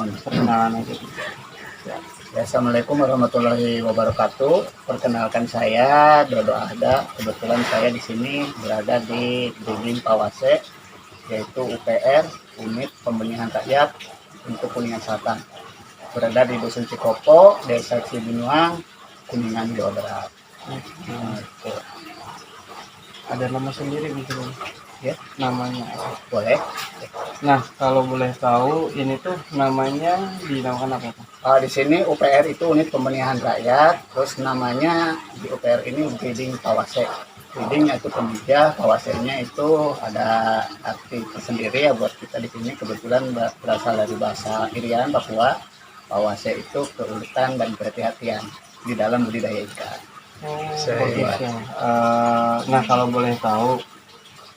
Mohon perkenalan aja. ya. Assalamualaikum warahmatullahi wabarakatuh. Perkenalkan saya Dodo Ahda. Kebetulan saya di sini berada di Gedung Pawase, yaitu UPR Unit Pembenihan Rakyat untuk Kuningan Selatan. Berada di Dusun Cikopo, Desa Cibinuang, Kuningan, Jawa Barat. Itu. Ada nama sendiri gitu Ya, namanya. boleh. Nah, kalau boleh tahu ini tuh namanya dinamakan apa Pak? Di sini UPR itu Unit Pembenihan Rakyat, terus namanya di UPR ini Breeding Pawase. Breeding yaitu pemijah, Pawasenya itu ada arti tersendiri ya buat kita di sini. Kebetulan berasal dari bahasa Irian, Papua. Pawase itu keuletan dan kehati-hatian di dalam budidaya ikan. Bagus ya. Nah, kalau boleh tahu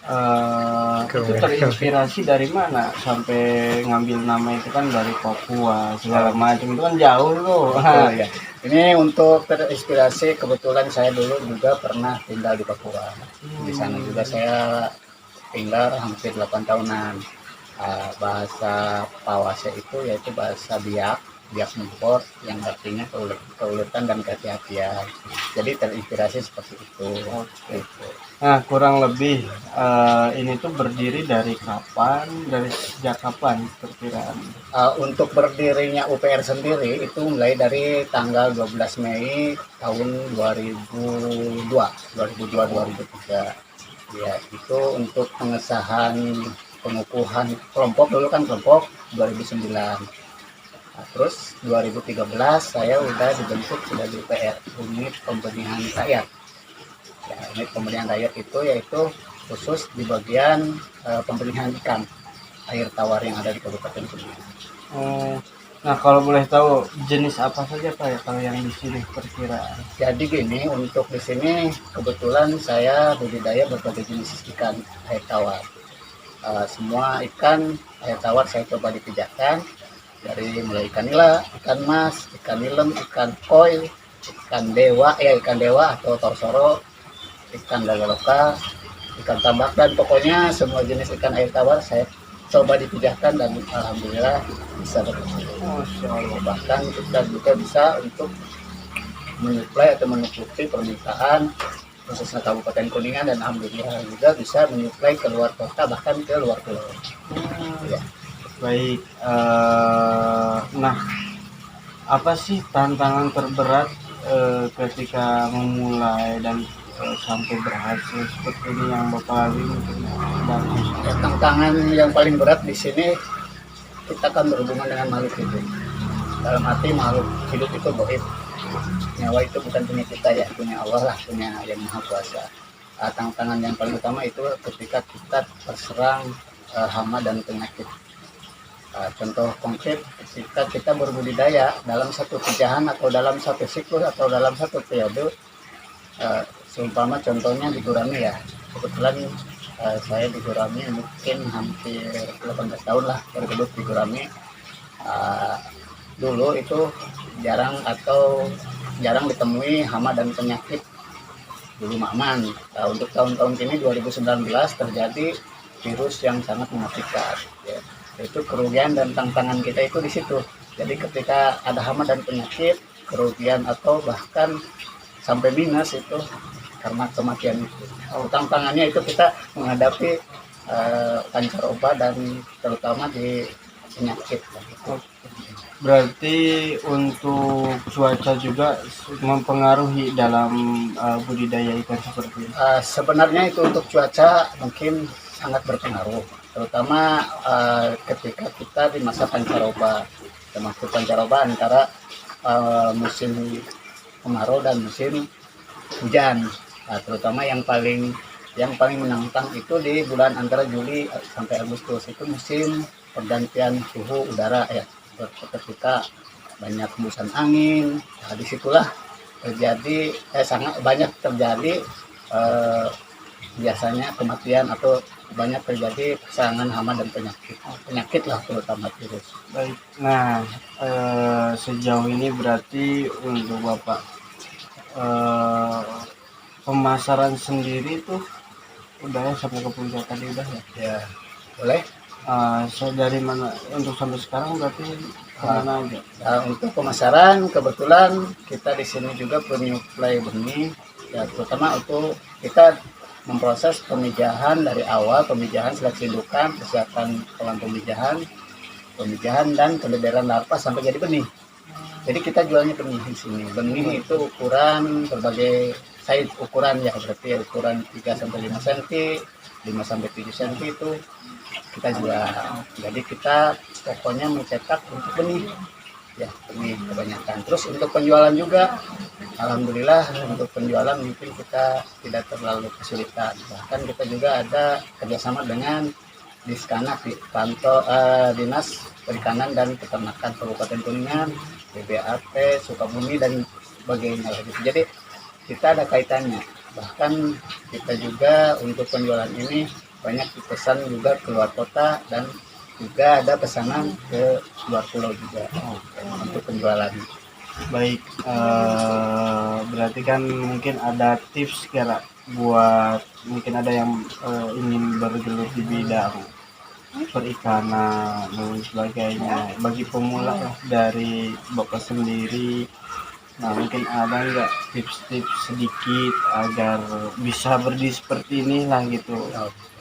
itu terinspirasi dari mana sampai ngambil nama itu kan dari Papua segala macam itu kan jauh tuh. Oh, ya. Ini untuk terinspirasi, kebetulan saya dulu juga pernah tinggal di Papua. Di sana juga saya tinggal hampir 8 tahunan. Bahasa Pawase itu yaitu bahasa Biak Numpor yang artinya keuletan dan kehati-hatian. Jadi terinspirasi seperti itu. Gitu. Nah, kurang lebih ini tuh berdiri dari kapan, dari sejak kapan perkiraan? Untuk berdirinya UPR sendiri itu mulai dari tanggal 12 Mei tahun 2003. Ya, itu untuk pengesahan pengukuhan kelompok, dulu kan kelompok 2009. Terus 2013 saya udah dibentuk sebagai UPR, Unit Pembenihan Rakyat. Ya, Unit Pembenihan Rakyat itu yaitu khusus di bagian pembenihan ikan air tawar yang ada di Kabupaten Kuningan. Nah, kalau boleh tahu jenis apa saja Pak ya kalau yang di sini perkiraan? Jadi gini, untuk di sini kebetulan saya budidaya berbagai jenis ikan air tawar. Semua ikan air tawar saya coba dipijahkan, dari mulai ikan nila, ikan mas, ikan nilem, ikan koi, ikan dewa atau torsoro, ikan gagaloka, ikan tambak, dan pokoknya semua jenis ikan air tawar saya coba dipijahkan dan alhamdulillah bisa berhasil. Masya Allah. Bahkan kita juga bisa untuk menyuplai atau menutupi permintaan khususnya Kabupaten Kuningan, dan alhamdulillah juga bisa menyuplai ke luar kota bahkan ke luar pulau. Ya. Baik, nah apa sih tantangan terberat ketika memulai dan sampai berhasil seperti ini yang Bapak lalui mungkin bagus. Tantangan yang paling berat di sini kita kan berhubungan dengan makhluk hidup. Dalam arti makhluk hidup itu gaib. Nyawa itu bukan punya kita ya, punya Allah lah, punya yang maha kuasa. Tantangan yang paling utama itu ketika kita terserang hama dan penyakit. Contoh konkret ketika kita berbudidaya dalam satu pijahan atau dalam satu siklus atau dalam satu periode, seumpama contohnya di gurami ya, kebetulan saya di gurami mungkin hampir 18 tahun lah bergelut di gurami. Dulu itu jarang ditemui hama dan penyakit, dulu aman. Untuk tahun-tahun ini 2019 terjadi virus yang sangat mematikan ya. Itu kerugian dan tantangan kita itu di situ. Jadi ketika ada hama dan penyakit, kerugian atau bahkan sampai minus itu karena kematian itu. Tantangannya itu kita menghadapi pancaroba dan terutama di penyakit. Berarti untuk cuaca juga mempengaruhi dalam budidaya ikan seperti ini? Sebenarnya itu untuk cuaca mungkin sangat berpengaruh, terutama ketika kita di masa pancaroba, termasuk pancaroba antara musim kemarau dan musim hujan. Terutama yang paling menantang itu di bulan antara Juli sampai Agustus, itu musim pergantian suhu udara ya, ketika banyak hembusan angin. Disitulah terjadi sangat banyak terjadi biasanya kematian atau banyak terjadi serangan hama dan penyakit lah, terutama virus. Baik, nah sejauh ini berarti untuk Bapak pemasaran sendiri tuh udah ya sampai ke puncak tadi udah ya? Ya, boleh. So dari mana untuk sampai sekarang berarti kemana aja? Untuk pemasaran kebetulan kita di sini juga penyuplai benih ya, terutama untuk kita memproses pemijahan dari awal, pemijahan seleksi indukan, persiapan kolam pemijahan dan pelebaran larva sampai jadi benih. Jadi kita jualnya benih di sini. Benih itu ukuran berbagai size ukuran ya, berarti ya ukuran 3 sampai 5 cm, 5 sampai 7 cm itu kita jual. Jadi kita pokoknya mencetak untuk benih. Ya, benih kebanyakan. Terus untuk penjualan juga alhamdulillah untuk penjualan mungkin kita tidak terlalu kesulitan. Bahkan kita juga ada kerjasama dengan Diskanak di kantor Dinas Perikanan dan Peternakan Kabupaten Kuningan, BBAT, Sukabumi dan sebagainya. Jadi kita ada kaitannya. Bahkan kita juga untuk penjualan ini banyak dipesan juga ke luar kota dan juga ada pesanan ke luar pulau juga untuk penjualan. Baik, berarti kan mungkin ada tips kira buat mungkin ada yang ingin bergelut di bidang perikanan dan sebagainya bagi pemula lah, dari Bapak sendiri. Nah, mungkin ada nggak tips-tips sedikit agar bisa berdiri seperti inilah gitu?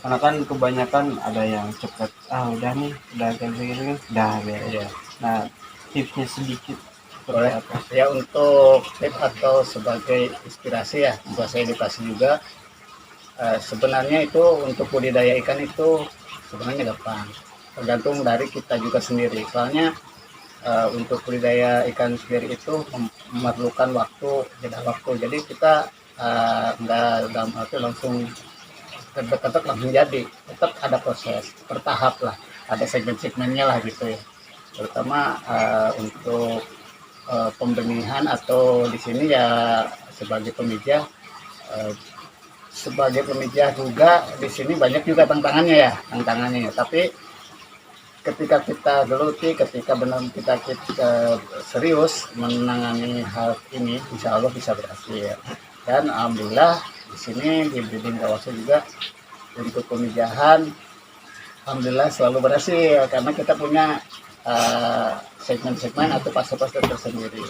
Karena kan kebanyakan ada yang cepat, udah nih, udah kayak gini, udah ya. Nah, tipsnya sedikit seperti Boleh apa? ya, untuk tips atau sebagai inspirasi ya buat saya edukasi juga. Sebenarnya itu untuk budidaya ikan itu sebenarnya gampang, tergantung dari kita juga sendiri. Soalnya untuk budidaya ikan sendiri itu memerlukan waktu, jeda waktu. Jadi kita nggak dalam arti langsung ketek-ketek langsung jadi. Tetap ada proses bertahap lah, ada segmen-segmennya lah gitu ya. Terutama untuk pembenihan atau di sini ya sebagai pemijah. Sebagai pemijah juga di sini banyak juga tantangannya ya. Tapi ketika kita geluti, ketika benar kita serius menangani hal ini, insya Allah bisa berhasil. Dan alhamdulillah di sini di breeding Kawase juga untuk pemijahan, alhamdulillah selalu berhasil karena kita punya segmen-segmen atau fase-fase tersendiri.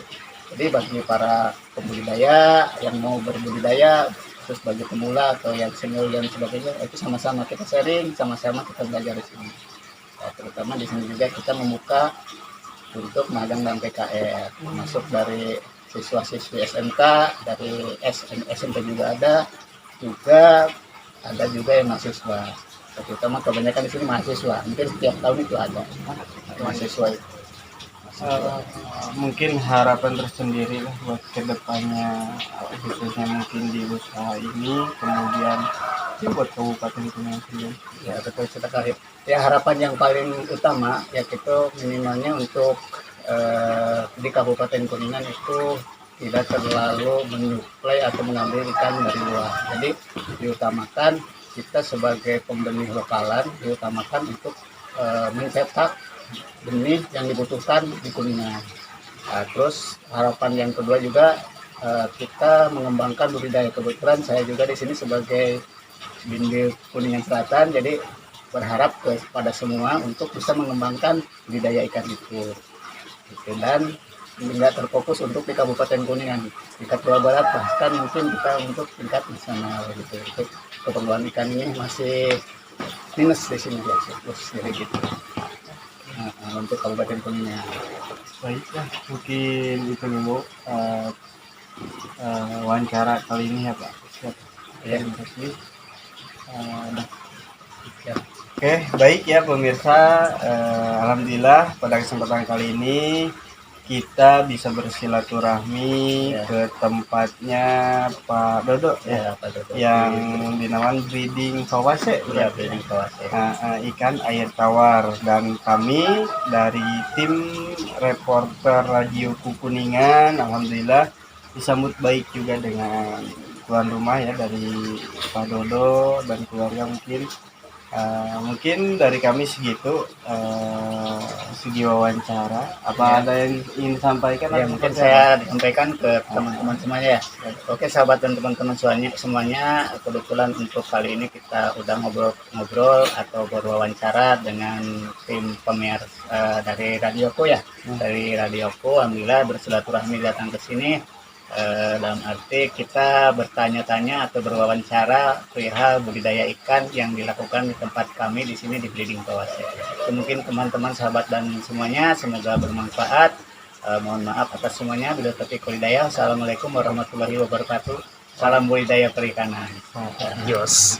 Jadi bagi para pembudidaya yang mau berbudidaya, terus bagi pemula atau yang senior dan sebagainya, itu sama-sama kita sharing, sama-sama kita belajar di sini. Terutama di sini juga kita membuka untuk magang dan PKR, masuk dari siswa-siswi SMK, dari SMP juga ada juga yang mahasiswa. Terutama kebanyakan di sini mahasiswa, mungkin setiap tahun itu ada mahasiswa itu. Mungkin harapan tersendiri lah buat kedepannya, khususnya mungkin di usaha ini, kemudian ya buat Kabupaten Kuningan sendiri. Ya betul sekali. Ya harapan yang paling utama ya itu minimalnya untuk di Kabupaten Kuningan itu tidak terlalu menyuplai atau mengambil ikan dari luar. Jadi diutamakan kita sebagai pembenih lokalan diutamakan untuk mencetak benih yang dibutuhkan di Kuningan. Terus harapan yang kedua juga kita mengembangkan budidaya. Kebetulan saya juga di sini sebagai Bindir Kuningan Selatan, jadi berharap kepada semua untuk bisa mengembangkan budidaya ikan itu. Dan nggak terfokus untuk di Kabupaten Kuningan, tingkat Jawa Barat, bahkan mungkin kita untuk tingkat nasional gitu. Untuk keperluan ikan ini masih minus di sini ya, surplus jadi gitu. Untuk Kabupaten Kuningan. Baiklah, mungkin itu dulu wawancara kali ini ya Pak. Siap. Ya. Terima kasih. Oke, baik ya pemirsa. Alhamdulillah pada kesempatan kali ini kita bisa bersilaturahmi ke tempatnya Pak Dodo Ya, Pak Dodo. yang dinamakan breeding Kawase. Ya, breeding Kawase. Ikan air tawar, dan kami dari tim reporter Radio Kuningan alhamdulillah disambut baik juga dengan tuan rumah ya dari Pak Dodo dan keluarga. Mungkin Mungkin dari kami segitu, segi wawancara. Apa ada yang ingin sampaikan? Ya, atau mungkin seperti apa? saya disampaikan ke teman-teman semuanya ya. Oke sahabat dan teman-teman semuanya, kebetulan untuk kali ini kita udah ngobrol-ngobrol atau berwawancara dengan tim pemiar dari Radioku ya. Dari Radioku, alhamdulillah bersilaturahmi datang ke sini. Dalam arti kita bertanya-tanya atau berwawancara perihal budidaya ikan yang dilakukan di tempat kami di sini di Breeding Kawase. Mungkin teman-teman sahabat dan semuanya semoga bermanfaat. Mohon maaf atas semuanya. Bila taufiq wal hidayah. Assalamualaikum warahmatullahi wabarakatuh. Salam budidaya perikanan. Yos.